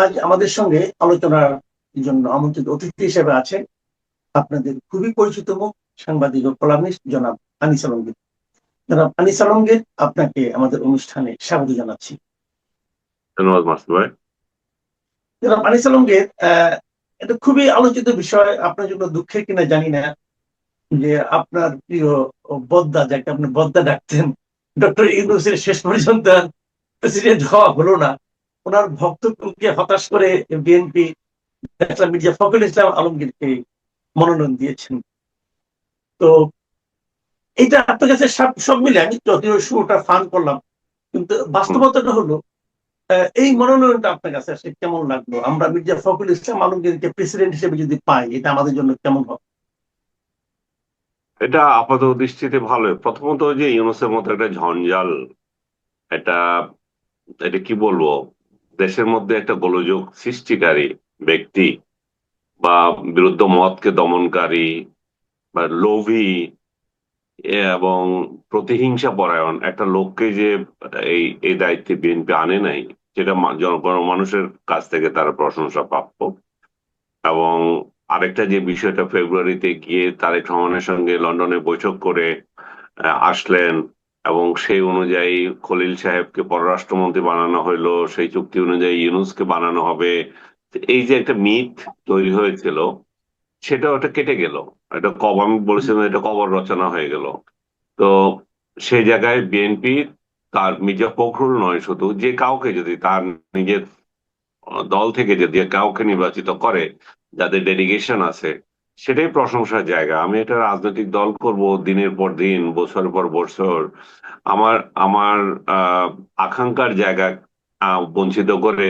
আজ আমাদের সঙ্গে আলোচনার জন্য আমন্ত্রিত অতিথি হিসেবে আছেন আপনাদের খুবই পরিচিত মুখ, সাংবাদিক ও কলামিস্ট জনাব আনিস আলমগীর। জনাব আনিস আলমগীর, আপনাকে আমাদের অনুষ্ঠানে স্বাগত জানাচ্ছি। ধন্যবাদ মাসুদ ভাই। জনাব আনিস আলমগীর, এটা খুবই আলোচিত বিষয়। আপনার জন্য দুঃখের কিনা জানি না যে আপনার প্রিয় বদ্দা, যাকে আপনি বদ্দা ডাকতেন, ডক্টর ইউনূসের শেষ পর্যন্ত প্রেসিডেন্ট হওয়া হলো না। ওনার ভক্তকুলকে হতাশ করে বিএনপি মির্জা ফখরুল ইসলাম আলমগীরকে মনোনয়ন দিয়েছেন। তো এইটা আপনার কাছে সব মিলে, আমি যদিও শুরুটা ফান করলাম, কিন্তু বাস্তবতাটা হলো এই মনোনয়নটা আপনার কাছে আসলে কেমন লাগলো? আমরা মির্জা ফখরুল ইসলাম আলমগীরকে প্রেসিডেন্ট হিসেবে যদি পাই, এটা আমাদের জন্য কেমন হবে? এটা আপাত দৃষ্টিতে ভালো। প্রথমত যে ইউনূসের মতো একটা ঝঞ্ঝাল, এটা এটা কি বলবো, দেশের মধ্যে একটা গোলযোগ সৃষ্টিকারী ব্যক্তি বা বিরুদ্ধ মতকে দমনকারী বা লোভী এবং প্রতিহিংসা পরায়ণ একটা লোককে যে এই এই দায়িত্বে বিএনপি আনে নাই, সেটা মানুষের কাছ থেকে তার প্রশংসা প্রাপ্য। এবং আরেকটা যে বিষয়টা, ফেব্রুয়ারিতে গিয়ে তারেক রহমানের সঙ্গে লন্ডনে বৈঠক করে আসলেন এবং সেই অনুযায়ী খলিল সাহেবকে পররাষ্ট্রমন্ত্রী বানানো হইলো, সেই চুক্তি অনুযায়ী ইউনূসকে বানানো হবে। এই যে একটা মিথ তৈরি হয়েছিল, সেটা ওটা কেটে গেল। এটা আমি বলেছিলাম এটা কবর রচনা হয়ে গেল। তো সেই জায়গায় বিএনপি তার মির্জা ফখরুল নয়, শুধু যে কাউকে যদি তার নিজের দল থেকে যদি কাউকে নির্বাচিত করে, যাদের ডেডিকেশন আছে, সেটাই প্রশংসার জায়গা। আমি এটা রাজনৈতিক দল করব দিনের পর দিন, বছর পর বছর, আমার আমার আকাঙ্ক্ষার জায়গা বঞ্চিত করে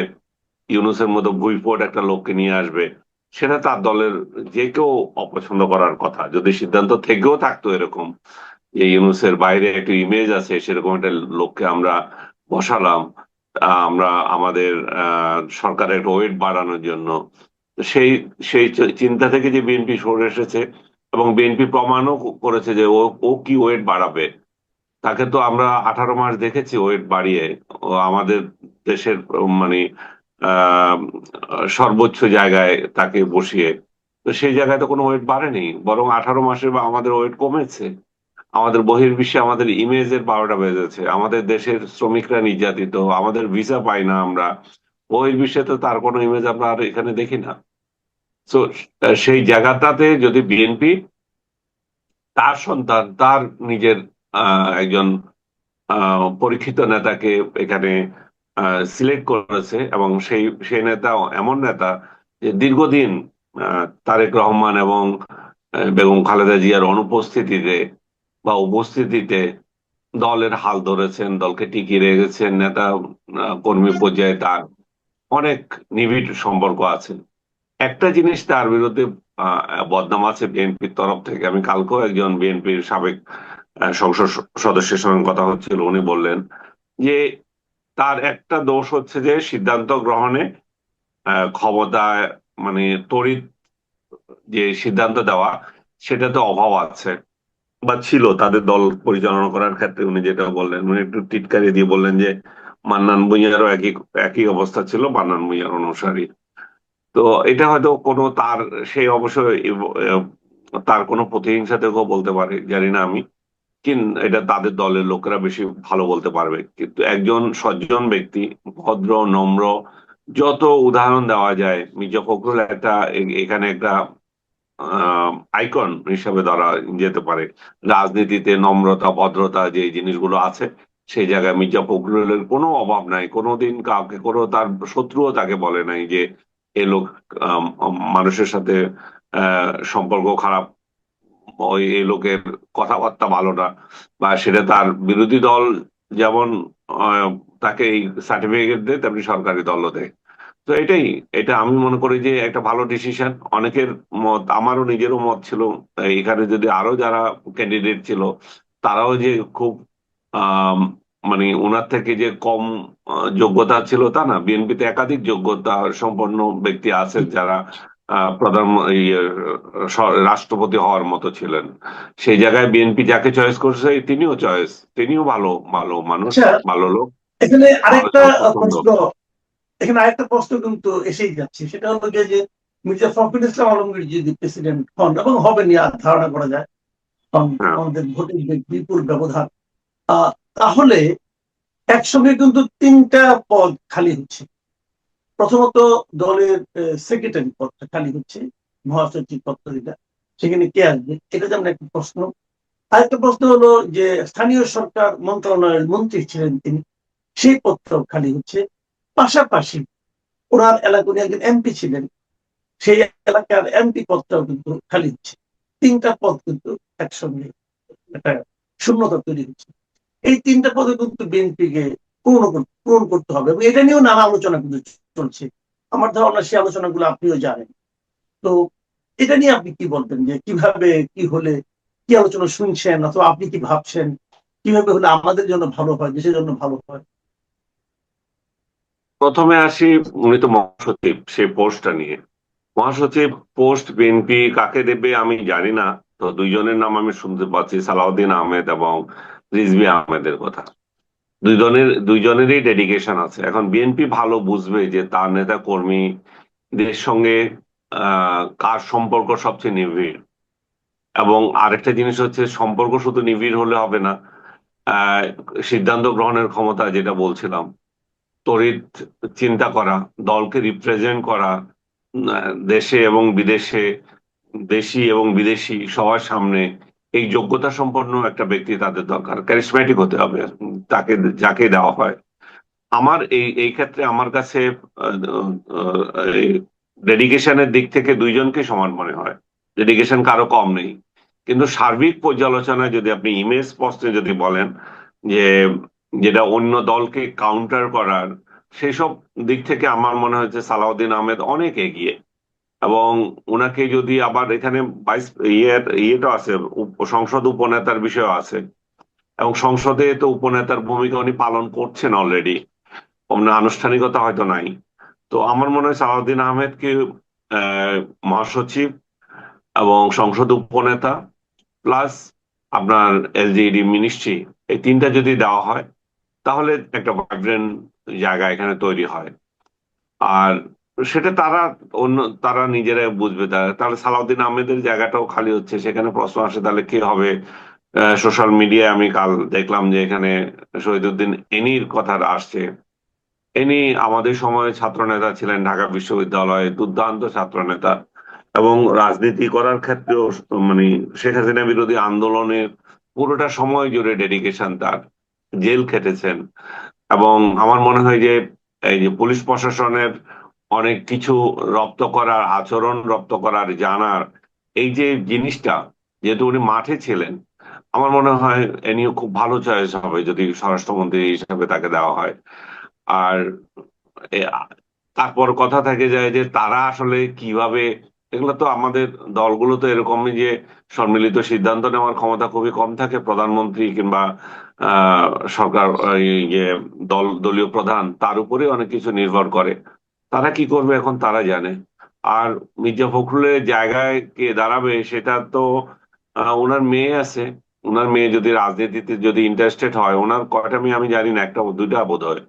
ইউনূসের মতো ভুইফোট একটা লোককে নিয়ে আসবে, সেটা তার দলের যে কেউ অপছন্দ করার কথা। যদি সিদ্ধান্ত থেকেও থাকতো এরকম যে ইউনূসের বাইরে একটা ইমেজ আছে, সেরকম একটা লোককে আমরা বসালাম আমরা আমাদের সরকারের ওয়েট বাড়ানোর জন্য, তো সেই সেই চিন্তা থেকে যে বিএনপি সরে এসেছে এবং বিএনপি প্রমাণও করেছে যে ও ও কি ওয়েট বাড়াবে। তাকে তো আমরা 18 মাস দেখেছি ওয়েট বাড়িয়ে, ও আমাদের দেশের মানে আহ সর্বোচ্চ জায়গায় তাকে বসিয়ে। তো সেই জায়গায় তো কোনো ওয়েট বাড়েনি, বরং 18 মাসে আমাদের ওয়েট কমেছে। আমাদের বহির্বিশ্বে আমাদের ইমেজের 12টা বেজেছে। আমাদের দেশের শ্রমিকরা নির্যাতিত, আমাদের ভিসা পাই না আমরা। বহির্বিশ্বে তো তার কোনো ইমেজ আমরা আর এখানে দেখি না। তো সেই জায়গাটাতে যদি বিএনপি তার সন্তান, তার নিজের একজন পরীক্ষিত নেতাকে এখানে সিলেক্ট করেছে, এবং সেই নেতা এমন নেতা যে দীর্ঘদিন তারেক রহমান এবং বেগম খালেদা জিয়ার অনুপস্থিতিতে বা উপস্থিতিতে দলের হাল ধরেছেন, দলকে টিকিয়ে রেখেছেন। নেতা কর্মী পর্যায়ে তার অনেক নিবিড় সম্পর্ক আছে। একটা জিনিস তার বিরুদ্ধে বদনাম আছে বিএনপির তরফ থেকে। আমি কালকেও একজন বিএনপির সাবেক সংসদ সদস্যের সঙ্গে কথা হচ্ছিল, উনি বললেন যে তার একটা দোষ হচ্ছে যে সিদ্ধান্ত গ্রহণে ক্ষমতায়, মানে তড়িৎ যে সিদ্ধান্ত দেওয়া, সেটাতে অভাব আছে বা ছিল তাদের দল পরিচালনা করার ক্ষেত্রে। উনি যেটা বললেন, উনি একটু টিটকারি দিয়ে বললেন যে মান্নান ভূঁইয়ারও একই একই অবস্থা ছিল, মান্নান ভূঁইয়ার অনুসারী। তো এটা হয়তো কোনো তার, সেই অবশ্যই তার কোনো প্রতিহিংসা থেকেও বলতে পারে, জানি না আমি। কিন্তু এটা তাদের দলের লোকেরা বেশি ভালো বলতে পারবে। কিন্তু একজন সজ্জন ব্যক্তি, ভদ্র নম্র, যত উদাহরণ দেওয়া যায়, মির্জা ফখরুল একটা এখানে একটা আইকন হিসাবে ধরা যেতে পারে। রাজনীতিতে নম্রতা, ভদ্রতা যে জিনিসগুলো আছে, সেই জায়গায় মির্জা ফখরুলের কোনো অভাব নাই। কোনোদিন কাউকে, কোনো তার শত্রুও তাকে বলে নাই যে এ লোক মানুষের সাথে সম্পর্ক খারাপ, ওই এই লোকের কথাবার্তা ভালো না, বা সেটা তার বিরোধী দল যেমন তাকে এই সার্টিফিকেট দেয়, তেমনি সরকারি দলও দেয়। তো এটা আমি মনে করি যে একটা ভালো ডিসিশন। অনেকের মত, আমারও নিজেরও মত ছিল এখানে যদি আরো যারা ক্যান্ডিডেট ছিল, তারাও যে খুব আহ মানে ওনার থেকে যে কম যোগ্যতা ছিল তা না। বিএনপিতে একাধিক যোগ্যতা সম্পন্ন ব্যক্তি আছেন যারা প্রধান রাষ্ট্রপতি হওয়ার মতো ছিলেন। সেই জায়গায় বিএনপি যাকে চয়েস করছে তিনিও ভালো ভালো মানুষ, আচ্ছা, ভালো লোক, এখানে আরেকটা মানুষের পছন্দ। প্রশ্ন এখানে আরেকটা প্রশ্ন কিন্তু এসেই যাচ্ছে, সেটা হলো গিয়ে যে মির্জা ফখরুল ইসলাম আলমগীর যদি প্রেসিডেন্ট হন, এবং হবেন আর ধারণা করা যায়, কারণ হ্যাঁ, আমাদের ভোটের যে বিপুল ব্যবধান, তাহলে একসঙ্গে কিন্তু তিনটা পদ খালি হচ্ছে। প্রথমত দলের সেক্রেটারি পদটা খালি হচ্ছে, মহাসচিব পদটা, সেখানে কে আসবে, এটা যেমন একটা প্রশ্ন। আরেকটা প্রশ্ন হলো যে স্থানীয় সরকার মন্ত্রণালয়ের মন্ত্রী ছিলেন তিনি, সেই পদটাও খালি হচ্ছে। পাশাপাশি ওনার এলাকায় উনি একজন এমপি ছিলেন, সেই এলাকার এমপি পদটাও কিন্তু খালি হচ্ছে। তিনটা পদ কিন্তু একসঙ্গে একটা শূন্যতা তৈরি হচ্ছে। এই তিনটা পদে কিন্তু বিএনপিকে পূরণ করতে হবে, এবং এটা নিয়েও নানা আলোচনা কিন্তু চলছে। আমার ধারণা সেই আলোচনাগুলো আপনিও জানেন। তো এটা নিয়ে আপনি কি বলবেন, যে কিভাবে কি হলে, কি আলোচনা শুনছেন, অথবা আপনি কি ভাবছেন, কিভাবে হলে আমাদের জন্য ভালো হয়, দেশের জন্য ভালো হয়? প্রথমে আসি, উনি তো মহাসচিব, সেই পোস্টটা নিয়ে। মহাসচিব পোস্ট বিএনপি কাকে দেবে আমি জানি না। তো দুইজনের নাম আমি শুনতে পাচ্ছি, সালাউদ্দিন আহমেদ এবং রিজভী আহমেদের কথা। দুইজনেরই ডেডিকেশন আছে। এখন বিএনপি ভালো বুঝবে যে তার নেতা কর্মীদের সঙ্গে কার সম্পর্ক সবচেয়ে নিবিড়। এবং আরেকটা জিনিস হচ্ছে, সম্পর্ক শুধু নিবিড় হলে হবে না, আহ সিদ্ধান্ত গ্রহণের ক্ষমতা, যেটা বলছিলাম, তড়িৎ চিন্তা করা, দলকে রিপ্রেজেন্ট করা, দেশে এবং বিদেশে, দেশি এবং বিদেশি সবার সামনে এই যোগ্যতা সম্পন্ন একটা ব্যক্তি তাদের দরকার। ক্যারিসম্যাটিক হতে হবে তাকে, যাকে দেওয়া হয়। আমার এই এই ক্ষেত্রে আমার কাছে ডেডিকেশনের দিক থেকে দুইজনকে সমান মনে হয়। ডেডিকেশন কারো কম নেই। কিন্তু সার্বিক পর্যালোচনায় যদি আপনি ইমেজ প্রশ্নে যদি বলেন যে যেটা অন্য দলকে কাউন্টার করার, সেসব দিক থেকে আমার মনে হচ্ছে সালাউদ্দিন আহমেদ অনেক এগিয়ে। এবং উনাকে যদি আবার এখানে ভাইস ইয়েটা আছে, সংসদ উপনেতার বিষয় আছে, এবং সংসদে তো উপনেতার ভূমিকা উনি পালন করছেন অলরেডি, আনুষ্ঠানিকতা হয়তো নাই। তো আমার মনে হয় সালাউদ্দিন আহমেদকে আহ, মহাসচিব এবং সংসদ উপনেতা প্লাস আপনার এলজিইডি মিনিস্ট্রি, এই তিনটা যদি দেওয়া হয়, তাহলে একটা ভাইব্রেন্ট জায়গা এখানে তৈরি হয়। আর সেটা অন্য তারা নিজেরাই বুঝবে। তাহলে সালাউদ্দিন আহমেদের জায়গাটাও খালি হচ্ছে, সেখানে প্রশ্ন আসে তাহলে কি হবে। সোশ্যাল মিডিয়ায় আমি কাল দেখলাম যে এখানে শহীদুদ্দিন এনির কথা আসছে। ইনি আমাদের সময়ে ছাত্র নেতা ছিলেন, ঢাকা বিশ্ববিদ্যালয়ে দুর্দান্ত ছাত্র নেতা, এবং রাজনীতি করার ক্ষেত্রেও মানে শেখ হাসিনা বিরোধী আন্দোলনের পুরোটা সময় জুড়ে ডেডিকেশন তার, জেল খেটেছেন। এবং আমার মনে হয় যে এই যে পুলিশ প্রশাসনের অনেক কিছু রপ্ত করার, আচরণ রপ্ত করার, জানার, এই যে জিনিসটা, যেহেতু উনি মাঠে ছিলেন, আমার মনে হয় এ নিয়ে খুব ভালো চয়েস হবে যদি স্বরাষ্ট্রমন্ত্রী হিসাবে তাকে দেওয়া হয়। আর এ- তারপর কথা থেকে যায় যে তারা আসলে কিভাবে, এগুলো তো আমাদের দলগুলো তো এরকমই যে সম্মিলিত সিদ্ধান্ত নেওয়ার ক্ষমতা খুবই কম থাকে, প্রধানমন্ত্রী কিংবা আহ সরকার, এই যে দলীয় প্রধান, তার উপরে অনেক কিছু নির্ভর করে। তারা কি করবে এখন তারা জানে। আর মির্জা ফখরুলের জায়গায় কে দাঁড়াবে সেটা তো ওনার মেয়ে আছে। ওনার মেয়ে যদি রাজনীতিতে যদি ইন্টারেস্টেড হয়, ওনার কয়টা মেয়ে আমি জানি না, একটা দুইটা বোধ হয়।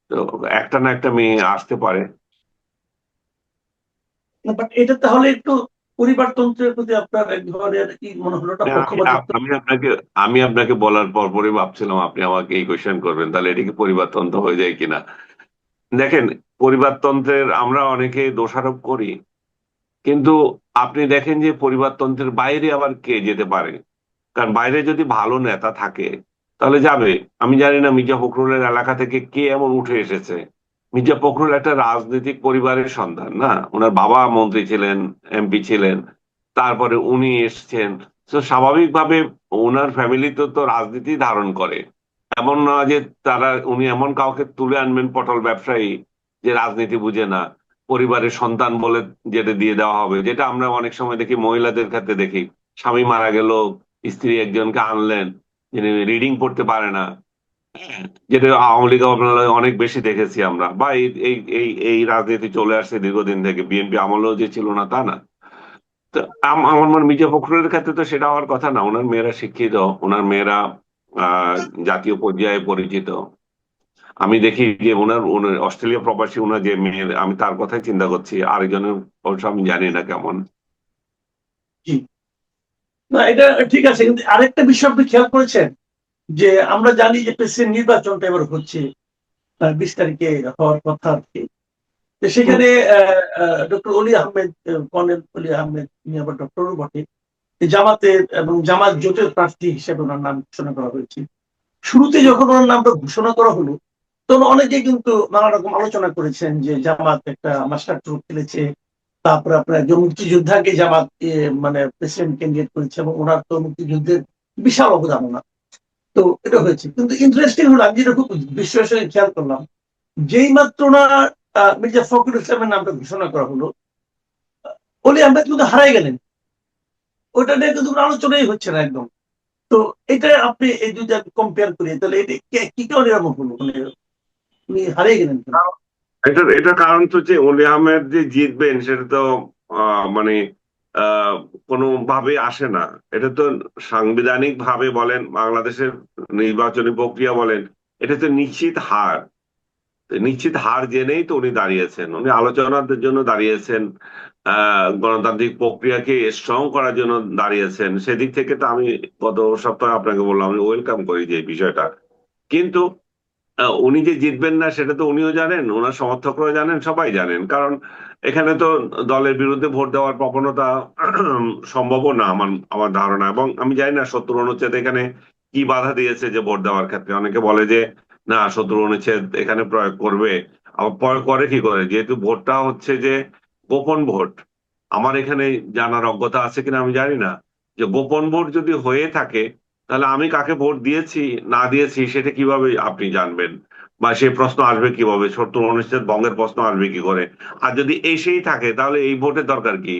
তো একটা না একটা মেয়ে আসতে পারে। বাট এটা তাহলে একটু পরিবারতন্ত্রের প্রতি আপনার এক ধরনের কি মনে হলো, না না, পক্ষপাতিত্ব? আমি আপনাকে বলার পর পরই ভাবছিলাম আপনি আমাকে এই কোয়েশ্চেন করবেন, তাহলে এটা কি পরিবারতন্ত্র হয়ে যায় কিনা। দেখেন, পরিবারতন্ত্রের আমরা অনেকে দোষারোপ করি, কিন্তু আপনি দেখেন যে পরিবারতন্ত্রের বাইরে আবার কে যেতে পারে। কারণ বাইরে যদি ভালো নেতা থাকে তাহলে যাবে। আমি জানি না মির্জা ফখরুলের এলাকা থেকে কে এমন উঠে এসেছে। মির্জা ফখরুল একটা রাজনৈতিক পরিবারের সন্তান না, ওনার বাবা মন্ত্রী ছিলেন, এমপি ছিলেন, তারপরে উনি এসছেন। তো স্বাভাবিকভাবে ওনার ফ্যামিলি তো তো রাজনীতি ধারণ করে। এমন না যে উনি এমন কাউকে তুলে আনবেন, পটল ব্যবসায়ী, যে রাজনীতি বুঝে না, পরিবারের সন্তান বলে যেটা দিয়ে দেওয়া হবে, যেটা আমরা অনেক সময় দেখি মহিলাদের ক্ষেত্রে দেখি। স্বামী মারা গেল, স্ত্রী একজনকে আনলেন যিনি রিডিং পড়তে পারে না, যেটা আওয়ামী লীগ আমলে অনেক বেশি দেখেছি আমরা, বা এই এই এই এই রাজনীতি চলে আসছে দীর্ঘদিন থেকে, বিএনপি আমলেও যে ছিল না তা না। তো আমার মনে হয় মির্জা ফখরুলের ক্ষেত্রে তো সেটা হওয়ার কথা না। ওনার মেয়েরা শিক্ষিত, ওনার মেয়েরা আহ জাতীয় পর্যায়ে পরিচিত। আমি দেখি যে ওনার অস্ট্রেলিয়া প্রবাসী ওনার যে মেয়ের, আমি তার কথাই চিন্তা করছি, আরেকজনের অবশ্য আমি জানি না কেমন। জি, না এটা ঠিক আছে, কিন্তু আরেকটা বিষয় আপনি খেয়াল করেছেন যে আমরা জানি যে প্রেসিডেন্ট নির্বাচনটা এবার হচ্ছে 20 তারিখে হওয়ার কথা আর কি। তো সেখানে ডক্টর অলি আহমেদ, কর্নেল অলি আহমেদ, উনি আবার ডক্টরও বটে, জামাতের এবং জামাত জোটের প্রার্থী হিসেবে ওনার নাম ঘোষণা করা হয়েছে। শুরুতে যখন ওনার নামটা ঘোষণা করা হলো, তখন অনেকে কিন্তু নানা রকম আলোচনা করেছেন যে জামাত একটা মাস্টার ট্রুক খেলেছে, তারপরে আপনার একজন মুক্তিযোদ্ধাকে জামাত মানে প্রেসিডেন্ট ক্যান্ডিডেট করেছে, এবং ওনার তো মুক্তিযুদ্ধের বিশাল অবদান। তো এটা হয়েছে, কিন্তু ইন্টারেস্টিং হলো আমি যেটা খুব বিশ্লেষণের সঙ্গে খেয়াল করলাম, যেই মাত্র না মির্জা ফখরুল ইসলামের নামটা ঘোষণা করা হলো, অলি আহমেদ কিন্তু হারাই গেলেন। ওটা নিয়ে কিন্তু কোনো আলোচনাই হচ্ছে না একদম। তো এটা আপনি এই দুইটা কম্পেয়ার করি, তাহলে এটা কি কারণে এরকম হলো, মানে উনি হারিয়ে গেলেন কেন? এটার কারণ তো যে অলি আহমেদ যে জিতবেন সেটা তো মানে আহ কোনোভাবে আসে না। এটা তো সাংবিধানিক ভাবে বলেন, বাংলাদেশের নির্বাচনী প্রক্রিয়া বলেন, এটা তো নিশ্চিত হার। তো নিশ্চিত হার জেনেই তো উনি দাঁড়িয়েছেন, উনি আলোচনার জন্য দাঁড়িয়েছেন, গণতান্ত্রিক প্রক্রিয়াকে স্ট্রং করার জন্য দাঁড়িয়েছেন। সেদিক থেকে তো আমি গত সপ্তাহে আপনাকে বললাম, আমি ওয়েলকাম করি যে এই বিষয়টা। কিন্তু উনি যে জিতবেন না সেটা তো উনিও জানেন, ওনার সমর্থকরাও জানেন, সবাই জানেন। কারণ এখানে তো দলের বিরুদ্ধে ভোট দেওয়ার প্রবণতা সম্ভবও না আমার আমার ধারণা। এবং আমি জানি না 70 অনুচ্ছেদ এখানে কি বাধা দিয়েছে যে ভোট দেওয়ার ক্ষেত্রে। অনেকে বলে যে না, 70 অনুচ্ছেদ এখানে প্রয়োগ করবে। আবার প্রয়োগ করে কি করে, যেহেতু ভোটটা হচ্ছে যে গোপন ভোট। আমার এখানে জানার অজ্ঞতা আছে কিনা আমি জানি না, যে গোপন ভোট যদি হয়ে থাকে, তাহলে আমি কাকে ভোট দিয়েছি না দিয়েছি সেটা কিভাবে আপনি জানবেন? বা সেই প্রশ্ন আসবে কিভাবে? 70 অনুচ্ছেদ ভঙ্গের প্রশ্ন আসবে কি করে? আর যদি এসেই থাকে তাহলে এই ভোটের দরকার কি?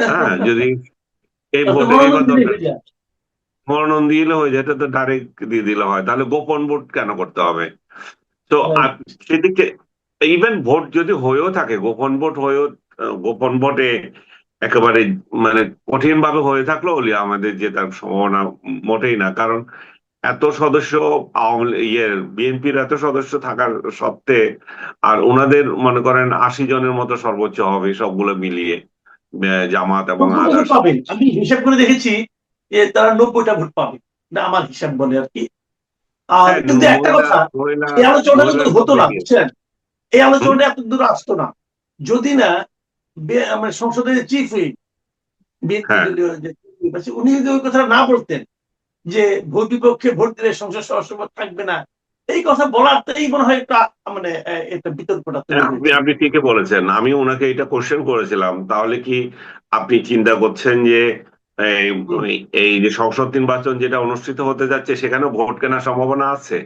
হ্যাঁ, যদি এই আপনি ভোটে মনোনয়ন এইবার দিলে দরকার, হয়ে যায়। মনোনয়ন দিলে হয়ে যায়, এটা তো ডাইরেক্ট দিয়ে দিলে হয়, তাহলে গোপন ভোট কেন করতে হবে? তো Right. সেদিকে ইভেন ভোট যদি হয়েও থাকে, গোপন ভোট হয়েও, গোপন ভোটে একেবারে মানে কঠিন ভাবে হয়ে থাকলো হলে আমাদের জেতার সম্ভাবনা মোটেই না। কারণ এত সদস্য, বিএনপির এত সদস্য থাকার সত্ত্বে, আর ওনাদের মনে করেন 80 জনের মতো সর্বোচ্চ হবে সবগুলো মিলিয়ে, জামাত এবং কতটা ভোট আদার্স। পাবেন আমি হিসাব করে দেখেছি যে তারা 90টা ভোট পাবে, না আমার হিসাব বলে আর কি। আর হ্যাঁ, কিন্তু একটা মহিলা কথা, মহিলা এই আলোচনা কিন্তু মহিলার হতো সংখ্যা না, কি? বুঝছেন? এই হুম? আলোচনাটা এত দূর আসতো না যদি না মানে সংসদের চিফ হুইপ, বিএনপি হ্যাঁ, দলীয় যে chief whip আছে, উনি যদি ওই কথা না বলতেন যে ভোট বিপক্ষে ভোট দিলে সংসদ সদস্য পদ থাকবে না, এই কথা বলাতেই মনে হয় একটা মানে একটা বিতর্কটা তৈরি আপনি হয়েছিল। আপনি ঠিকই বলেছেন। আমি ওনাকে এটা কোশ্চেন করেছিলাম, তাহলে কি আপনি চিন্তা করছেন যে এই হুম। এই যে সংসদ নির্বাচন যেটা অনুষ্ঠিত হতে যাচ্ছে সেখানে ভোট কেনার সম্ভাবনা আছে?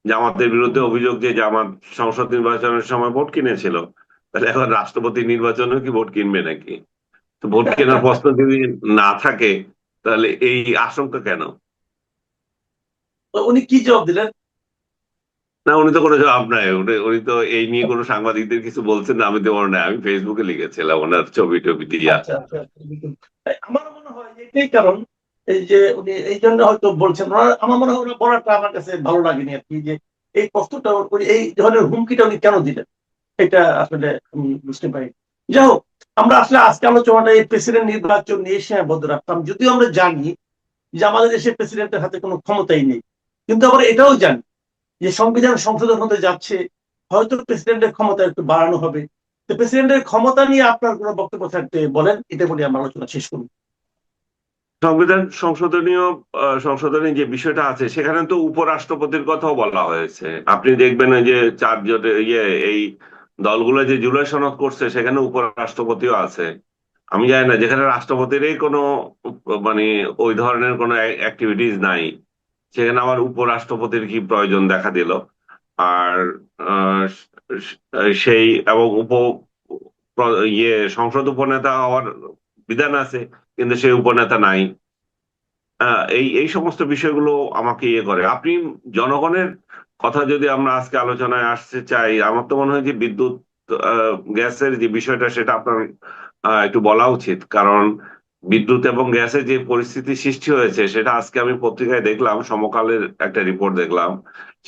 জামাতের বিরুদ্ধে হুম। অভিযোগ যে জামাত সংসদ নির্বাচনের সময় ভোট কিনেছিল, তাহলে এখন রাষ্ট্রপতি নির্বাচনেও কি ভোট কিনবে নাকি? তো ভোট কেনার প্রশ্ন যদি না থাকে, তাহলে এই আশঙ্কা কেন? তো উনি কি জবাব দিলেন? না, উনি তো কোনো জবাব নাই। উনি তো এই নিয়ে কোনো সাংবাদিকদের কিছু বলছেন না, আমি তো মনে নাই। আমি ফেসবুকে লিখেছিলাম ওনার ছবি টবি দিয়া। আচ্ছা আচ্ছা আচ্ছা, বুঝলাম। তাই আমার মনে হয় যে এটাই কারণ, এই যে উনি এই জন্য হয়তো বলছেন। আমার মনে হয় ওনার বলাটা আমার কাছে ভালো লাগেনি আর কি, যে এই প্রশ্নটা উনি এই ধরনের হুমকিটা উনি কেন দিলেন, এটা আসলে আমি বুঝতে পারি। যাই হোক, আমরা আসলে আজকে আলোচনাটা এই প্রেসিডেন্ট নির্বাচন নিয়ে সীমাবদ্ধ রাখতাম, যদিও আমরা জানি যে আমাদের দেশের প্রেসিডেন্টের হাতে কোনো ক্ষমতাই নেই, কিন্তু আমরা এটাও জানি যে সংবিধান সংশোধন হতে যাচ্ছে, হয়তো প্রেসিডেন্টের ক্ষমতা একটু বাড়ানো হবে। তো প্রেসিডেন্টের ক্ষমতা নিয়ে আপনার কোনো বক্তব্য থাকতে বলেন, এটা বলে আমরা আলোচনা শেষ করুন। সংবিধান সংশোধনী যে বিষয়টা আছে সেখানে তো উপরাষ্ট্রপতির কথাও বলা হয়েছে। আপনি দেখবেন এই যে চারজন এই দলগুলো যে জুলাই সনদ করছে সেখানে উপরাষ্ট্রপতিও আছে। আমি জানি না, যেখানে রাষ্ট্রপতিরই কোনো মানে ওই ধরনের কোনো অ্যাক্টিভিটিস নাই, সেখানে আমার উপরাষ্ট্রপতির কি প্রয়োজন দেখা দিল? আর আহ, সেই এবং সংসদ উপনেতা হওয়ার বিধান আছে, কিন্তু সেই উপনেতা নাই। এই এই সমস্ত বিষয়গুলো আমাকে ইয়ে করে। আপনি জনগণের কথা যদি আমরা আজকে আলোচনায় আসতে চাই, আমার তো মনে হয় যে বিদ্যুৎ, গ্যাসের যে বিষয়টা সেটা আপনার একটু বলা উচিত। কারণ বিদ্যুৎ এবং গ্যাসের যে পরিস্থিতি সৃষ্টি হয়েছে সেটা আজকে আমি পত্রিকায় দেখলাম, সমকালের একটা রিপোর্ট দেখলাম।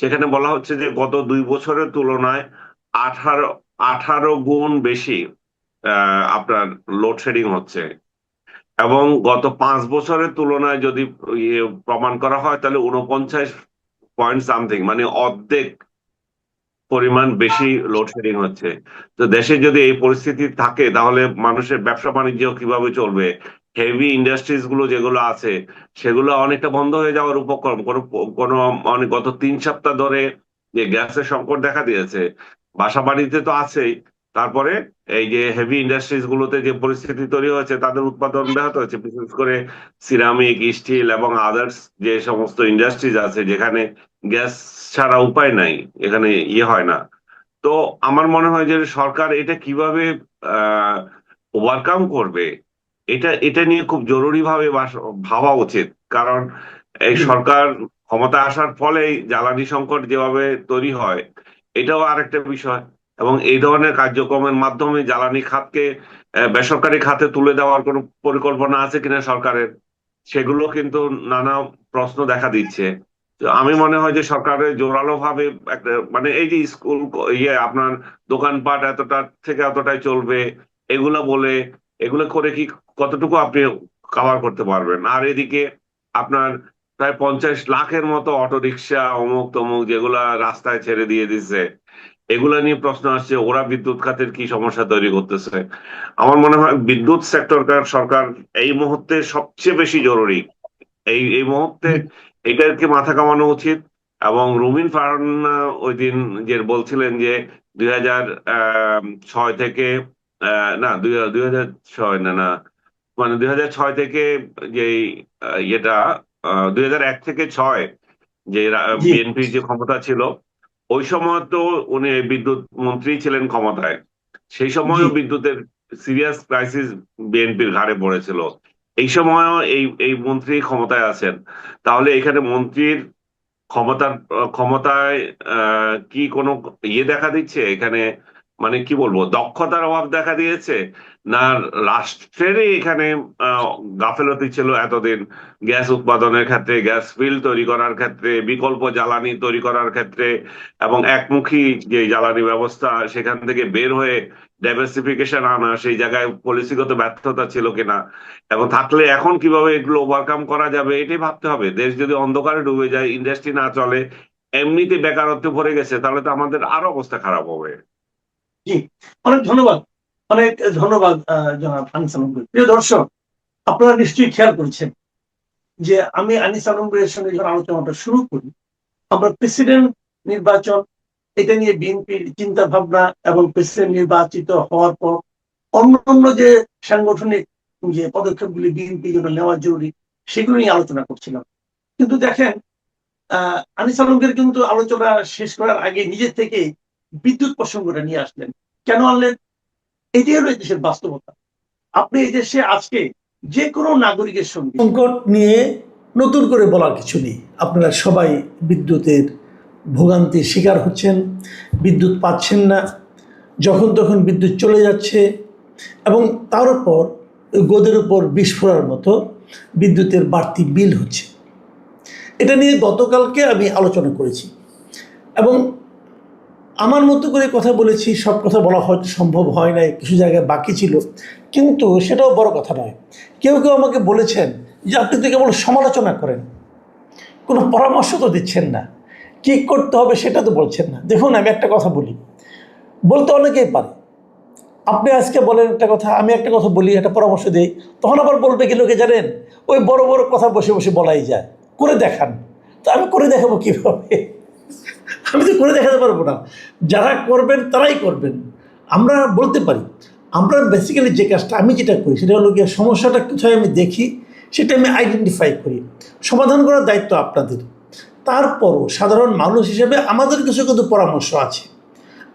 সেখানে বলা হচ্ছে যে গত 2 বছরের তুলনায় 18 18 গুণ বেশি আপনার লোডশেডিং হচ্ছে। এবং গত 5 বছরের তুলনায় যদি প্রমাণ করা হয় তাহলে 49 পয়েন্ট সামথিং, মানে অর্ধেক পরিমাণ বেশি লোডশেডিং হচ্ছে। তো দেশে যদি এই পরিস্থিতি থাকে তাহলে মানুষের ব্যবসা বাণিজ্য কিভাবে চলবে? হেভি ইন্ডাস্ট্রিজ গুলো যেগুলো আছে সেগুলো অনেকটা বন্ধ হয়ে যাওয়ার উপক্রম। কোনো কোনো মানে গত 3 সপ্তাহ ধরে যে গ্যাসের সংকট দেখা দিয়েছে, বাসা বাড়িতে তো আছেই, তারপরে এই যে হেভি ইন্ডাস্ট্রিজ গুলোতে যে পরিস্থিতি তৈরি হয়েছে তাদের উৎপাদন ব্যাহত হয়েছে, বিশেষ করে সিরামিক, স্টিল এবং আদার্স যে সমস্ত ইন্ডাস্ট্রিজ আছে যেখানে গ্যাস ছাড়া উপায় নাই, এখানে হয় না। তো আমার মনে হয় যে সরকার এটা কিভাবে ওভারকাম করবে, এটা এটা নিয়ে খুব জরুরি ভাবে ভাবা উচিত। কারণ এই জি। সরকার ক্ষমতা আসার ফলেই জ্বালানি সংকট যেভাবে তৈরি হয়, এটাও আরেকটা বিষয়। এবং এই ধরনের কার্যক্রমের মাধ্যমে জ্বালানি খাতকে বেসরকারি খাতে তুলে দেওয়ার কোনো পরিকল্পনা আছে কিনা সরকারের, সেগুলো কিন্তু নানা প্রশ্ন দেখা দিচ্ছে। তো আমি মনে হয় যে সরকারের জোরালো ভাবে একটা, মানে এই যে স্কুল, আপনার দোকানপাট এতটা থেকে এতটাই চলবে, এগুলা বলে, এগুলো করে কি কতটুকু আপনি কভার করতে পারবেন? আর এদিকে আপনার প্রায় 50 লাখের মতো অটো রিক্সা অমুক তমুক যেগুলা রাস্তায় ছেড়ে দিয়ে দিচ্ছে, এগুলা নিয়ে প্রশ্ন আসছে ওরা বিদ্যুৎ খাতের কি সমস্যা তৈরি করতেছে। আমার মনে হয় বিদ্যুৎ সেক্টর সরকার এই মুহূর্তে সবচেয়ে বেশি জরুরি। এই এই মুহূর্তে জি। এটাকে মাথা কামানো উচিত। এবং রুমিন ফারহানা ওই দিন যে বলছিলেন যে 2006 থেকে না, 2006 না, না, মানে 2006 থেকে যে ইয়েটা 2001 থেকে 6 যে জি। বিএনপির যে ক্ষমতা ছিল, ওই সময় তো উনি বিদ্যুৎ মন্ত্রী ছিলেন ক্ষমতায়। সেই জি। সময়ও বিদ্যুতের সিরিয়াস ক্রাইসিস বিএনপির ঘাড়ে পড়েছিল। এই সময়ও এই এই মন্ত্রী ক্ষমতায় আছেন। তাহলে এখানে মন্ত্রীর ক্ষমতায় কি কোনো দেখা দিচ্ছে এখানে? মানে কি বলবো, দক্ষতার অভাব দেখা দিয়েছে, না রাষ্ট্রেরই এখানে আহ, গাফেলতি ছিল এতদিন? গ্যাস উৎপাদনের ক্ষেত্রে, গ্যাস ফিল্ড তৈরি করার ক্ষেত্রে, বিকল্প জ্বালানি তৈরি করার ক্ষেত্রে, এবং একমুখী যে জ্বালানি ব্যবস্থা সেখান থেকে বের হয়ে ডাইভার্সিফিকেশন আনা, সেই জায়গায় পলিসিগত ব্যর্থতা ছিল কিনা, এবং থাকলে এখন কিভাবে এগুলো ওভারকাম করা যাবে এটাই ভাবতে হবে। দেশ যদি অন্ধকারে ডুবে যায়, ইন্ডাস্ট্রি না চলে, এমনিতে বেকারত্বে ভরে গেছে, তাহলে তো আমাদের আরো অবস্থা খারাপ হবে। জি। অনেক ধন্যবাদ। অনেক ধন্যবাদ জনাব আনিস আলমগীর। প্রিয় দর্শক, আপনারা নিশ্চয়ই খেয়াল করেছেন যে আমি আনিস আলমগীরের সঙ্গে যখন আলোচনাটা শুরু করি, আমরা প্রেসিডেন্ট নির্বাচন, এটা নিয়ে বিএনপির চিন্তা ভাবনা এবং প্রেসিডেন্ট নির্বাচিত হওয়ার পর অন্যান্য যে সাংগঠনিক যে পদক্ষেপগুলি বিএনপি জন্য নেওয়া জরুরি, সেগুলো নিয়ে আলোচনা করছিলাম। কিন্তু দেখেন, আনিস আলমগীর কিন্তু আলোচনা শেষ করার আগে নিজের থেকে বিদ্যুৎ প্রসঙ্গটা নিয়ে আসলেন। কেন আনলেন? এটি হলো এই দেশের বাস্তবতা। আপনি এই দেশে আজকে যে কোনো নাগরিকের সঙ্গে সংকট নিয়ে নতুন করে বলার কিছু নেই। আপনারা সবাই বিদ্যুতের ভোগান্তির শিকার হচ্ছেন, বিদ্যুৎ পাচ্ছেন না, যখন তখন বিদ্যুৎ চলে যাচ্ছে, এবং তার উপর গোদের উপর বিষ ফোঁড়ার মতো বিদ্যুতের বাড়তি বিল হচ্ছে। এটা নিয়ে গতকালকে আমি আলোচনা করেছি এবং আমার মতো করে কথা বলেছি। সব কথা বলা হয়তো সম্ভব হয় নাই, কিছু জায়গায় বাকি ছিল, কিন্তু সেটাও বড় কথা নয়। কেউ কেউ আমাকে বলেছেন যে আপনি তো কেবল সমালোচনা করেন, কোনো পরামর্শ তো দিচ্ছেন না, কী করতে হবে সেটা তো বলছেন না। দেখুন, আমি একটা কথা বলি, বলতে অনেকেই পারে। আপনি আজকে বলেন একটা কথা, আমি একটা কথা বলি, একটা পরামর্শ দিই, তখন আবার বলবে কি লোকে জানেন, ওই বড় বড় কথা বসে বসে বলাই যায়, করে দেখান। তো আমি করে দেখাবো কীভাবে? আমি তো করে দেখাতে পারবো না। যারা করবেন তারাই করবেন। আমরা বলতে পারি। আমরা বেসিক্যালি যে কাজটা আমি যেটা করি সেটা হলো গিয়ে সমস্যাটা কোথায় আমি দেখি সেটা আমি আইডেন্টিফাই করি, সমাধান করার দায়িত্ব আপনাদের। তারপরও সাধারণ মানুষ হিসেবে আমাদের কিছু কিন্তু পরামর্শ আছে।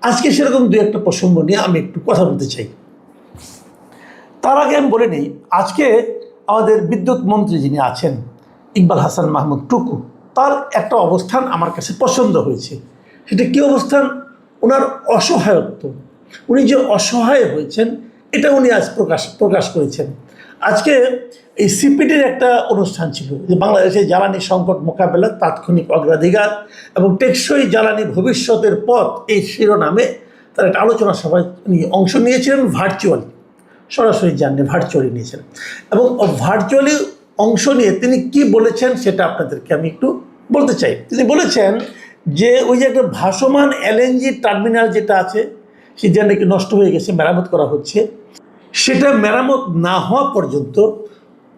আজকে সেরকম দু একটা প্রসঙ্গ নিয়ে আমি একটু কথা বলতে চাই। তার আগে আমি বলে নিই, আজকে আমাদের বিদ্যুৎ মন্ত্রী যিনি আছেন ইকবাল হাসান মাহমুদ টুকু, তার একটা অবস্থান আমার কাছে পছন্দ হয়েছে। সেটা কী অবস্থান? ওনার অসহায়ত্ব, উনি যে অসহায় হয়েছেন এটা উনি আজ প্রকাশ করেছেন। আজকে এই সিপিডির একটা অনুষ্ঠান ছিল যে বাংলাদেশে জ্বালানি সংকট মোকাবেলা তাৎক্ষণিক অগ্রাধিকার এবং টেকসই জ্বালানি ভবিষ্যতের পথ এই শিরোনামে তার একটা আলোচনা সভায় উনি অংশ নিয়েছিলেন ভার্চুয়ালি, সরাসরি জাননি, ভার্চুয়ালি নিয়েছেন। এবং ভার্চুয়ালি অংশ নিয়ে তিনি কি বলেছেন সেটা আপনাদেরকে আমি একটু বলতে চাই। তিনি বলেছেন যে ওই যে একটা ভাসমান এলএনজি টার্মিনাল যেটা আছে সেটা নাকি নষ্ট হয়ে গেছে, মেরামত করা হচ্ছে, সেটা মেরামত না হওয়া পর্যন্ত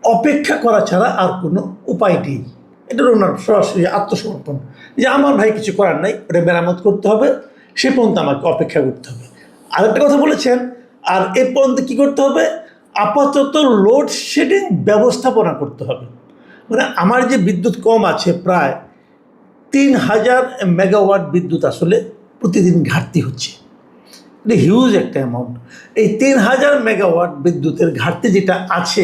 অপেক্ষা করা ছাড়া আর কোনো উপায় নেই। এটা ওনার সরাসরি আত্মসমর্পণ যে আমার ভাই কিছু করার নাই, ওটা মেরামত করতে হবে, সে পর্যন্ত আমাকে অপেক্ষা করতে হবে। আরেকটা কথা বলেছেন, আর এ পর্যন্ত কী করতে হবে, আপাতত লোডশেডিং ব্যবস্থাপনা করতে হবে। মানে আমার যে বিদ্যুৎ কম আছে, প্রায় 3000 মেগাওয়াট বিদ্যুৎ আসলে প্রতিদিন ঘাটতি হচ্ছে। এটা হিউজ একটা অ্যামাউন্ট। এই 3000 মেগাওয়াট বিদ্যুতের ঘাটতি যেটা আছে,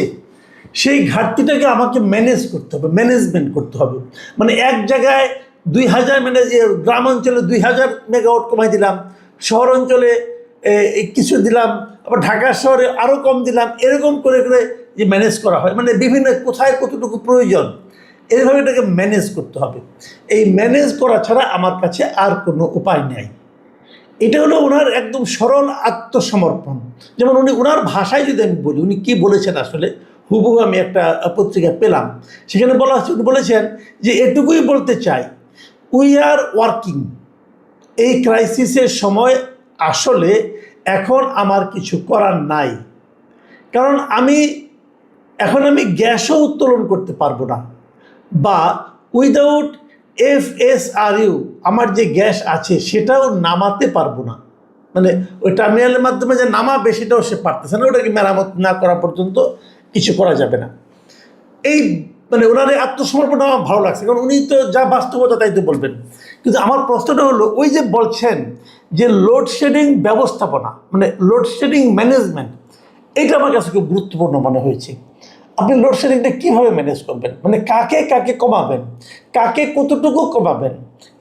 সেই ঘাটতিটাকে আমাকে ম্যানেজ করতে হবে, ম্যানেজমেন্ট করতে হবে। মানে এক জায়গায় 2000 গ্রাম অঞ্চলে 2000 মেগাওয়াট কমাই দিলাম, শহর অঞ্চলে কিছু দিলাম, আবার ঢাকা শহরে আরও কম দিলাম, এরকম করে করে যে ম্যানেজ করা হয়, মানে বিভিন্ন কোথায় কতটুকু প্রয়োজন, এইভাবে এটাকে ম্যানেজ করতে হবে। এই ম্যানেজ করা ছাড়া আমার কাছে আর কোনো উপায় নেই। এটা হলো ওনার একদম সরল আত্মসমর্পণ। যেমন উনি ওনার ভাষায় যদি আমি বলি, উনি কী বলেছেন আসলে হুবহু আমি একটা পত্রিকা পেলাম, সেখানে বলা হচ্ছে, উনি বলেছেন যে এটুকুই বলতে চাই, উই আর ওয়ার্কিং। এই ক্রাইসিসের সময় আসলে এখন আমার কিছু করার নাই, কারণ এখন আমি গ্যাসও উত্তোলন করতে পারবো না, বা উইদাউট FSRU আমার যে গ্যাস আছে সেটাও নামাতে পারবো না। মানে ওই টার্মিনালের মাধ্যমে যে নামাবে সেটাও সে পারতেছে না, ওটাকে মেরামত না করা পর্যন্ত কিছু করা যাবে না। এই মানে ওনার এই আত্মসমর্পণটা আমার ভালো লাগছে, কারণ উনি তো যা বাস্তবতা তাই তো বলবেন। কিন্তু আমার প্রশ্নটা হলো, ওই যে বলছেন যে লোডশেডিং ব্যবস্থাপনা, মানে লোডশেডিং ম্যানেজমেন্ট, এটা আমার কাছে খুব গুরুত্বপূর্ণ মনে হয়েছে। আপনি লোডশেডিংটা কীভাবে ম্যানেজ করবেন, মানে কাকে কাকে কমাবেন, কাকে কতটুকু কমাবেন,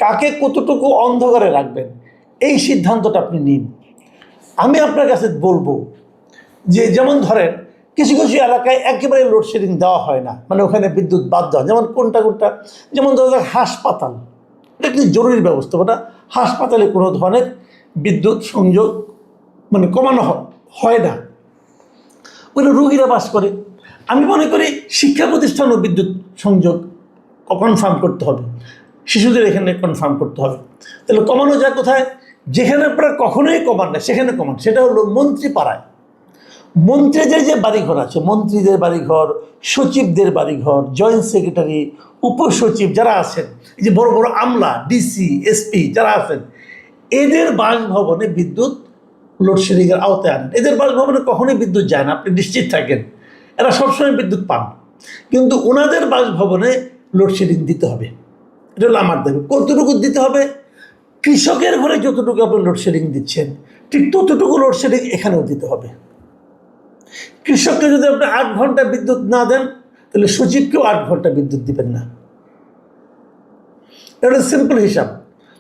কাকে কতটুকু অন্ধকারে রাখবেন, এই সিদ্ধান্তটা আপনি নিন। আমি আপনার কাছে বলবো যে যেমন ধরেন কিছু কিছু এলাকায় একেবারে লোডশেডিং দেওয়া হয় না, মানে ওখানে বিদ্যুৎ বাদ দেওয়া, যেমন কোনটা কোনটা, যেমন ধরো হাসপাতাল, এটা একটি জরুরি ব্যবস্থাপনা। হাসপাতালে কোনো ধরনের বিদ্যুৎ সংযোগ মানে কমানো হয় না, ওইটা রুগীরা বাস করে। আমি মনে করি শিক্ষা প্রতিষ্ঠানও বিদ্যুৎ সংযোগ কনফার্ম করতে হবে, শিশুদের এখানে কনফার্ম করতে হবে। তাহলে কমানো যায় কোথায়, যেখানে প্রায় কখনোই কমান না সেখানে কমান, সেটা হলো মন্ত্রী পাড়ায়। মন্ত্রীদের যে বাড়িঘর আছে, মন্ত্রীদের বাড়িঘর, সচিবদের বাড়িঘর, জয়েন্ট সেক্রেটারি, উপসচিব যারা আছেন, এই যে বড় বড় আমলা, ডিসি, এসপি যারা আছেন, এদের বাসভবনে বিদ্যুৎ লোডশেডিংয়ের আওতায় আনেন। এদের বাসভবনে কখনোই বিদ্যুৎ যায় না, আপনি নিশ্চিত থাকেন, এরা সবসময় বিদ্যুৎ পান। কিন্তু ওনাদের বাসভবনে লোডশেডিং দিতে হবে, এটা হলো আমার দাবি। কতটুকু দিতে হবে, কৃষকের ঘরে যতটুকু আপনি লোডশেডিং দিচ্ছেন ঠিক ততটুকু লোডশেডিং এখানেও দিতে হবে। কৃষককে যদি আপনি 8 ঘন্টা বিদ্যুৎ না দেন, তাহলে সচিবকেও 8 ঘন্টা বিদ্যুৎ দিবেন না। এটা সিম্পল হিসাব।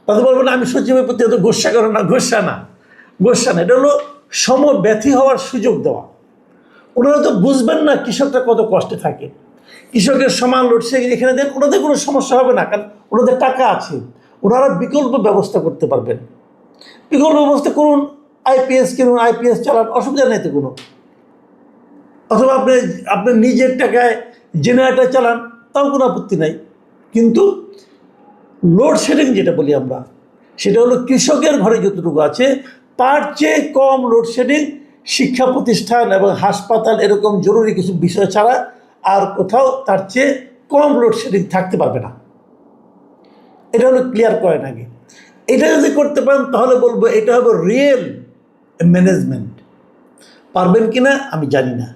তাদের বলবেন আমি সচিবের প্রতি এত গোসা করো না, গোসা না। এটা হলো সমব্যথী হওয়ার সুযোগ দেওয়া। ওনারা তো বুঝবেন না কৃষকরা কত কষ্টে থাকে। কৃষকের সমান লোডশেডিং এখানে দেন, ওনাদের কোনো সমস্যা হবে না, কারণ ওনাদের টাকা আছে, ওনারা বিকল্প ব্যবস্থা করতে পারবেন। বিকল্প ব্যবস্থা করুন, আইপিএস কিনুন, আইপিএস চালান, অসুবিধা নেই তো কোনো। অথবা আপনি নিজের টাকায় জেনারেটর চালান, তাও কোনো আপত্তি নাই। কিন্তু লোডশেডিং যেটা বলি আমরা, সেটা হলো কৃষকের ঘরে যতটুকু আছে তার চেয়ে কম লোডশেডিং শিক্ষা প্রতিষ্ঠান এবং হাসপাতাল এরকম জরুরি কিছু বিষয় ছাড়া আর কোথাও তার চেয়ে কম লোডশেডিং থাকতে পারবে না। এটা হলো ক্লিয়ার করেন আগে। এটা যদি করতে পারেন তাহলে বলবো এটা হবে রিয়েল ম্যানেজমেন্ট। পারবেন কি না আমি জানি না,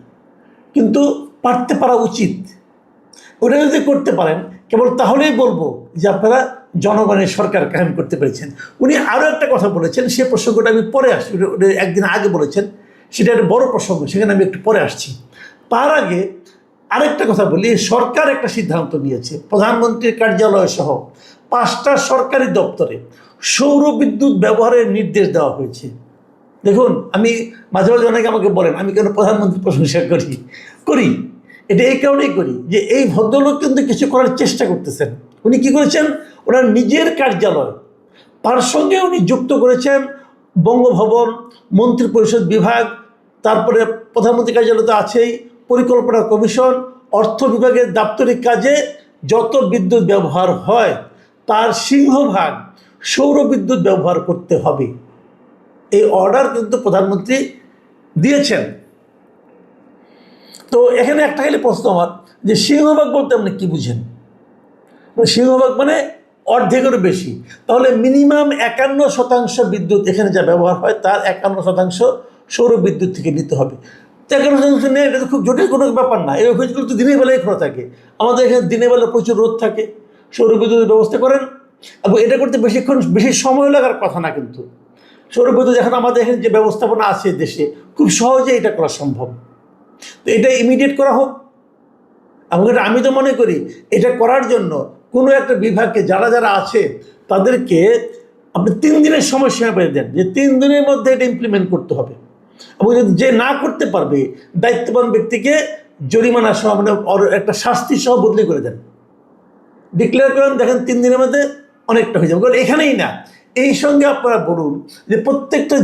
কিন্তু পারতে পারা উচিত। ওটা যদি করতে পারেন কেবল তাহলেই বলবো যে আপনারা জনগণের সরকার কায়েম করতে পেরেছেন। উনি আরও একটা কথা বলেছেন, সে প্রসঙ্গটা আমি পরে আসছি, একদিন আগে বলেছেন, সেটা একটা বড় প্রসঙ্গ, সেখানে আমি একটু পরে আসছি। তার আগে আরেকটা কথা বলি, সরকার একটা সিদ্ধান্ত নিয়েছে, প্রধানমন্ত্রীর কার্যালয় সহ 5টা সরকারি দপ্তরে সৌর বিদ্যুৎ ব্যবহারের নির্দেশ দেওয়া হয়েছে। দেখুন, আমি মাঝে মাঝে অনেকে আমাকে বলেন আমি কেন প্রধানমন্ত্রী প্রশংসা করি করি এটা এই কারণেই করি যে এই ভদ্রলোক কিন্তু কিছু করার চেষ্টা করতেছেন। উনি কি করেছেন, ওনার নিজের কার্যালয় তার সঙ্গে উনি যুক্ত করেছেন বঙ্গভবন, মন্ত্রিপরিষদ বিভাগ, তারপরে প্রধানমন্ত্রী কার্যালয় তো আছেই, পরিকল্পনা কমিশন, অর্থ বিভাগের দাপ্তরিক কাজে যত বিদ্যুৎ ব্যবহার হয় তার সিংহভাগ সৌর বিদ্যুৎ ব্যবহার করতে হবে। এই অর্ডার কিন্তু প্রধানমন্ত্রী দিয়েছেন। তো এখানে একটা খালি প্রশ্ন আমার, যে সিংহভাগ বলতে আপনি কি বুঝেন? সিংহভাগ মানে অর্ধেকেরও বেশি। তাহলে মিনিমাম 51% বিদ্যুৎ এখানে যা ব্যবহার হয় তার 51% সৌর বিদ্যুৎ থেকে নিতে হবে। 51% নেই, এটা তো খুব জটিল কোনো ব্যাপার না। এই অফিসগুলো তো দিনের বেলায় খোলা থাকে, আমাদের এখানে দিনের বেলা প্রচুর রোদ থাকে, সৌর বিদ্যুতের ব্যবস্থা করেন। এবং এটা করতে বেশি সময় লাগার কথা না, কিন্তু সৌর বিদ্যুৎ এখন আমাদের এখানে যে ব্যবস্থাপনা আছে দেশে, খুব সহজে এটা করা সম্ভব। তো এটা ইমিডিয়েট করা হোক। এবং এটা আমি তো মনে করি এটা করার জন্য কোনো একটা বিভাগকে যারা যারা আছে তাদেরকে আপনি 3 দিনের সময়সীমা বেঁধে দেন, যে 3 দিনের মধ্যে এটা ইমপ্লিমেন্ট করতে হবে। এবং যে না করতে পারবে দায়িত্ববান ব্যক্তিকে জরিমানা সহ মানে একটা শাস্তি সহ বদলি করে দেন, ডিক্লেয়ার করেন, দেখেন 3 দিনের মধ্যে অনেকটা হয়ে যাবে। কারণ এখানেই না, এই সঙ্গে আপনারা বলুন যে প্রত্যেকটা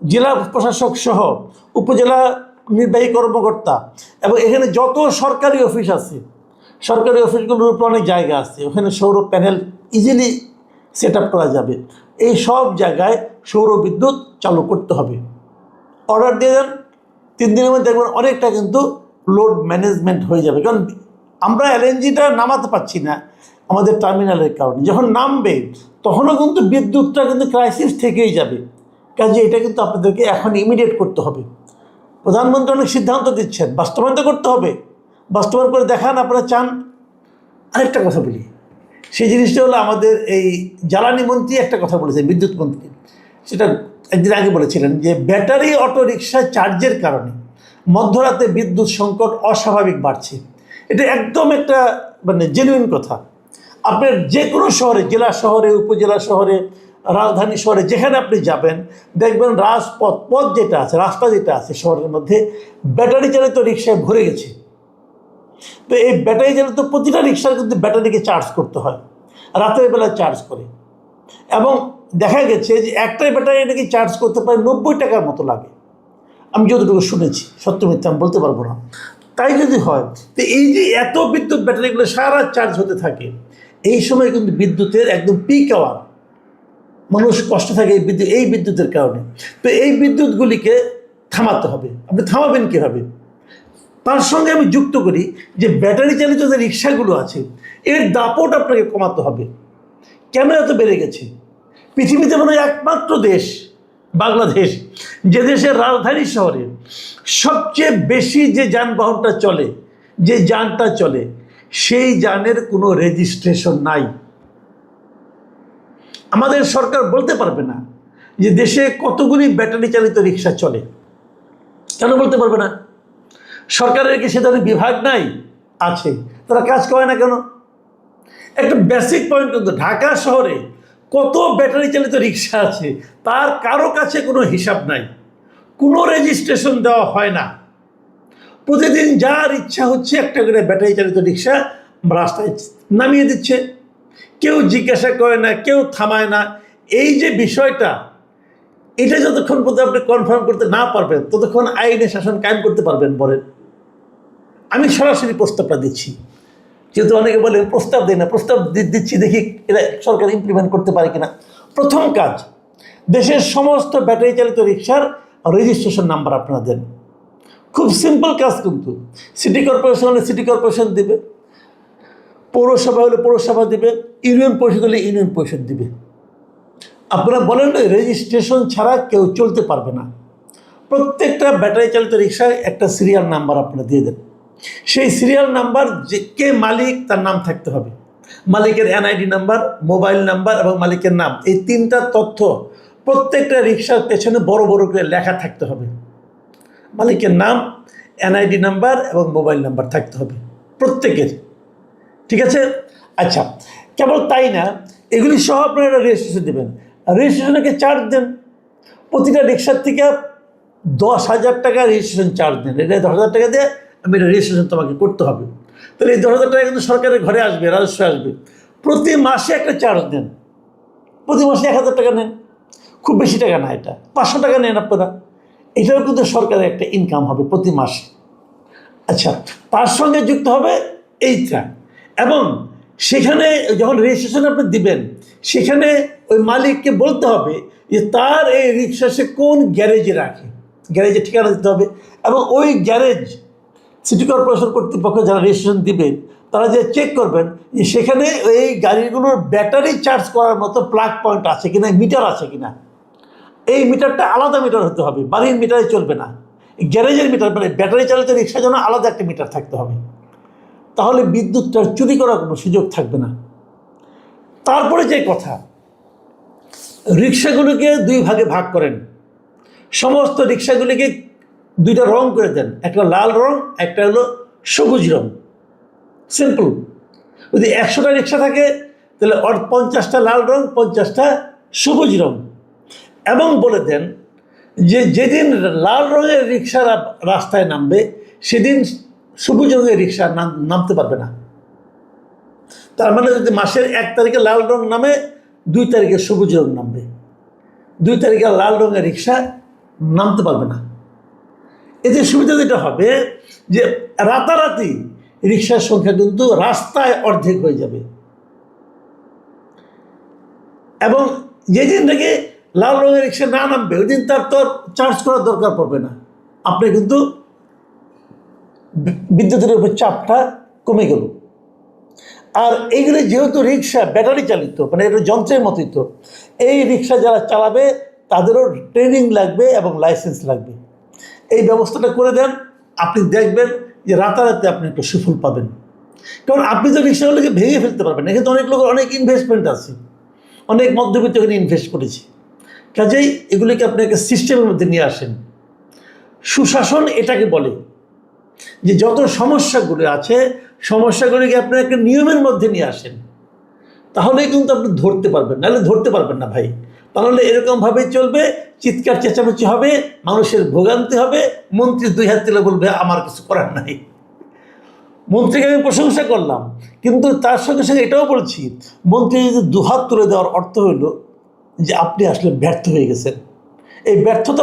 জেলা প্রশাসক সহ উপজেলা নির্বাহী কর্মকর্তা এবং এখানে যত সরকারি অফিস আছে, সরকারি অফিসগুলোর উপর অনেক জায়গা আছে, ওখানে সৌর প্যানেল ইজিলি সেট আপ করা যাবে। এই সব জায়গায় সৌর বিদ্যুৎ চালু করতে হবে। অর্ডার দিয়ে দেন, 3 দিনের মধ্যে দেখবেন অনেকটা কিন্তু লোড ম্যানেজমেন্ট হয়ে যাবে। কারণ আমরা এলএনজিটা নামাতে পারছি না আমাদের টার্মিনালের কারণে, যখন নামবে তখনও কিন্তু বিদ্যুৎটা কিন্তু ক্রাইসিস থেকেই যাবে। কাজে এটা কিন্তু আপনাদেরকে এখন ইমিডিয়েট করতে হবে। প্রধানমন্ত্রী অনেক সিদ্ধান্ত দিচ্ছেন, বাস্তবায়ন তো করতে হবে। বাস্তবায়ন করে দেখান আপনারা চান। আরেকটা কথা বলি, সেই জিনিসটা হলো আমাদের এই জ্বালানি মন্ত্রী একটা কথা বলেছেন, বিদ্যুৎ মন্ত্রী, সেটা একদিন আগে বলেছিলেন যে ব্যাটারি অটো রিক্সা চার্জের কারণে মধ্যরাতে বিদ্যুৎ সংকট অস্বাভাবিক বাড়ছে। এটা একদম একটা মানে জেনুইন কথা। আপনার যে কোনো শহরে, জেলা শহরে, উপজেলা শহরে, রাজধানী শহরে যেখানে আপনি যাবেন দেখবেন পথ যেটা আছে, রাস্তা যেটা আছে শহরের মধ্যে ব্যাটারি চালিত রিক্সায় ভরে গেছে। তো এই ব্যাটারি চালিত প্রতিটা রিক্সার কিন্তু ব্যাটারিকে চার্জ করতে হয়, রাতের বেলায় চার্জ করে। এবং দেখা গেছে যে একটাই ব্যাটারি এটাকে চার্জ করতে প্রায় 90 টাকার মতো লাগে। আমি যতটুকু শুনেছি, সত্য মিথ্যা আমি বলতে পারবো না। তাই যদি হয়, তো এই যে এত বিদ্যুৎ ব্যাটারিগুলো সারা চার্জ হতে থাকে, এই সময় কিন্তু বিদ্যুতের একদম পিক আওয়ার, মানুষ কষ্ট থাকে এই বিদ্যুতের কারণে। তো এই বিদ্যুৎগুলিকে থামাতে হবে। আপনি থামাবেন কীভাবে? তার সঙ্গে আমি যুক্ত করি যে ব্যাটারি চালিত যে রিক্সাগুলো আছে এর দাপট আপনাকে কমাতে হবে। কেন এত বেড়ে গেছে? পৃথিবীতে মনে হয় একমাত্র দেশ বাংলাদেশ, যে দেশের রাজধানী শহরে সবচেয়ে বেশি যে যানবাহনটা চলে, যে যানটা চলে, সেই যানের কোনো রেজিস্ট্রেশন নাই। আমাদের সরকার বলতে পারবে না যে দেশে কতগুলি ব্যাটারি চালিত রিক্সা চলে। কেন বলতে পারবে না? সরকারের কি সে ধরনের বিভাগ নাই? আছে, তারা কাজ করে না কেন? একটা বেসিক পয়েন্ট কিন্তু, ঢাকা শহরে কত ব্যাটারি চালিত রিক্সা আছে তার কারো কাছে কোনো হিসাব নাই, কোনো রেজিস্ট্রেশন দেওয়া হয় না। প্রতিদিন যার ইচ্ছা হচ্ছে একটা করে ব্যাটারি চালিত রিক্সা রাস্তায় নামিয়ে দিচ্ছে, কেউ জিজ্ঞাসা করে না, কেউ থামায় না। এই যে বিষয়টা, এটা যতক্ষণ পর্যন্ত আপনি কনফার্ম করতে না পারবেন ততক্ষণ আইনে শাসন কায়েম করতে পারবেন বলেন? আমি সরাসরি প্রস্তাবটা দিচ্ছি, যেহেতু অনেকে বলেন প্রস্তাব দেয় না, প্রস্তাব দিচ্ছি, দেখি এরা সরকার ইমপ্লিমেন্ট করতে পারে কিনা। প্রথম কাজ, দেশের সমস্ত ব্যাটারি চালিত রিক্সার রেজিস্ট্রেশন নাম্বার আপনারা দেন। খুব সিম্পল কাজ কিন্তু। সিটি কর্পোরেশন হলে সিটি কর্পোরেশন দিবে, পৌরসভা হলে পৌরসভা দিবে, ইউনিয়ন পরিষদ হলে ইউনিয়ন পরিষদ দিবে। আপনারা বলেন রেজিস্ট্রেশন ছাড়া কেউ চলতে পারবে না। প্রত্যেকটা ব্যাটারি চালিত রিক্সায় একটা সিরিয়াল নাম্বার আপনারা দিয়ে দেন। সেই সিরিয়াল নাম্বার যে কে মালিক তার নাম থাকতে হবে, মালিকের এনআইডি নাম্বার, মোবাইল নাম্বার এবং মালিকের নাম, এই 3টা তথ্য প্রত্যেকটা রিক্সার পেছনে বড় বড় করে লেখা থাকতে হবে। মালিকের নাম, এনআইডি নাম্বার এবং মোবাইল নাম্বার থাকতে হবে প্রত্যেকের। ঠিক আছে? আচ্ছা, কেবল তাই না, এগুলি সহ আপনারা রেজিস্ট্রেশন দেবেন। রেজিস্ট্রেশনকে চার্জ দেন। প্রতিটা রিক্সার থেকে 10,000 টাকা রেজিস্ট্রেশন চার্জ নেন। এটা 10,000 টাকা দিয়ে আমি এটা রেজিস্ট্রেশন তোমাকে করতে হবে। তাহলে এই 10,000 টাকা কিন্তু সরকারের ঘরে আসবে, রাজস্ব আসবে। প্রতি মাসে একটা চার্জ নেন, প্রতি মাসে 1,000 টাকা নেন, খুব বেশি টাকা না, এটা 500 টাকা নেন আপনারা, এটাও কিন্তু সরকারের একটা ইনকাম হবে প্রতি মাসে। আচ্ছা, তার সঙ্গে যুক্ত হবে এইটা, এবং সেখানে যখন রেজিস্ট্রেশন আপনি দিবেন, সেখানে ওই মালিককে বলতে হবে যে তার এই রিক্সা সে কোন গ্যারেজে রাখে, গ্যারেজে ঠিকানা দিতে হবে। এবং ওই গ্যারেজ সিটি কর্পোরেশন কর্তৃপক্ষ যারা রেজিস্ট্রেশন দিবেন তারা যে চেক করবেন যে সেখানে এই গাড়িগুলোর ব্যাটারি চার্জ করার মতো প্লাগ পয়েন্ট আছে কিনা, মিটার আছে কিনা। এই মিটারটা আলাদা মিটার হতে হবে, বাড়ির মিটারে চলবে না। গ্যারেজের মিটার, মানে ব্যাটারি চালিত রিক্সার জন্য আলাদা একটা মিটার থাকতে হবে। তাহলে বিদ্যুৎটা চুরি করার কোনো সুযোগ থাকবে না। তারপরে যে কথা, রিক্সাগুলোকে 2 ভাগে ভাগ করেন, সমস্ত রিক্সাগুলিকে 2টা রং করে দেন, একটা লাল রং, একটা হলো সবুজ রং। সিম্পল। যদি 100টা রিক্সা থাকে তাহলে 50টা লাল রং, 50টা সবুজ রং। এবং বলে দেন যে যেদিন লাল রঙের রিক্সা রাস্তায় নামবে সেদিন সবুজ রঙের রিক্সা নামতে পারবে না। তার মানে যদি মাসের 1 তারিখে লাল রং নামে, 2 তারিখে সবুজ রং নামবে, 2 তারিখে লাল রঙের রিক্সা নামতে পারবে না। এতে সুবিধা যেটা হবে যে রাতারাতি রিক্সার সংখ্যা কিন্তু রাস্তায় অর্ধেক হয়ে যাবে, এবং যেদিন থেকে লাল রঙের রিক্সা না নামবে ওই দিন তার তো চার্জ করার দরকার পড়বে না। আপনি কিন্তু বিদ্যুতের উপর চাপটা কমে গেল। আর এইগুলো যেহেতু রিক্সা ব্যাটারি চালিত, মানে এটা যন্ত্রের মতোই, তো এই রিক্সা যারা চালাবে তাদেরও ট্রেনিং লাগবে এবং লাইসেন্স লাগবে। এই ব্যবস্থাটা করে দেন, আপনি দেখবেন যে রাতারাতি আপনি একটা সুফল পাবেন। কারণ আপনি তো রিক্সাগুলোকে ভেঙে ফেলতে পারবেন না, কিন্তু অনেক লোকের অনেক ইনভেস্টমেন্ট আছে, অনেক মধ্যবিত্ত এখানে ইনভেস্ট করেছে। কাজেই এগুলিকে আপনি একটা সিস্টেমের মধ্যে নিয়ে আসেন। সুশাসন এটাকে বলে যে যত সমস্যাগুলি আছে সমস্যাগুলিকে আপনি একটা নিয়মের মধ্যে নিয়ে আসেন, তাহলেই কিন্তু আপনি ধরতে পারবেন, নাহলে ধরতে পারবেন না ভাই। তাহলে এরকমভাবেই চলবে, চিৎকার চেঁচামেচি হবে, মানুষের ভোগান্তি হবে, মন্ত্রী 2 হাত তুলে বলবে আমার কিছু করার নাই। মন্ত্রীকে আমি প্রশংসা করলাম, কিন্তু তার সঙ্গে সঙ্গে এটাও বলছি, মন্ত্রী যদি 2 হাত তুলে দেওয়ার অর্থ হইল যে আপনি আসলে ব্যর্থ হয়ে গেছেন। এই ব্যর্থতা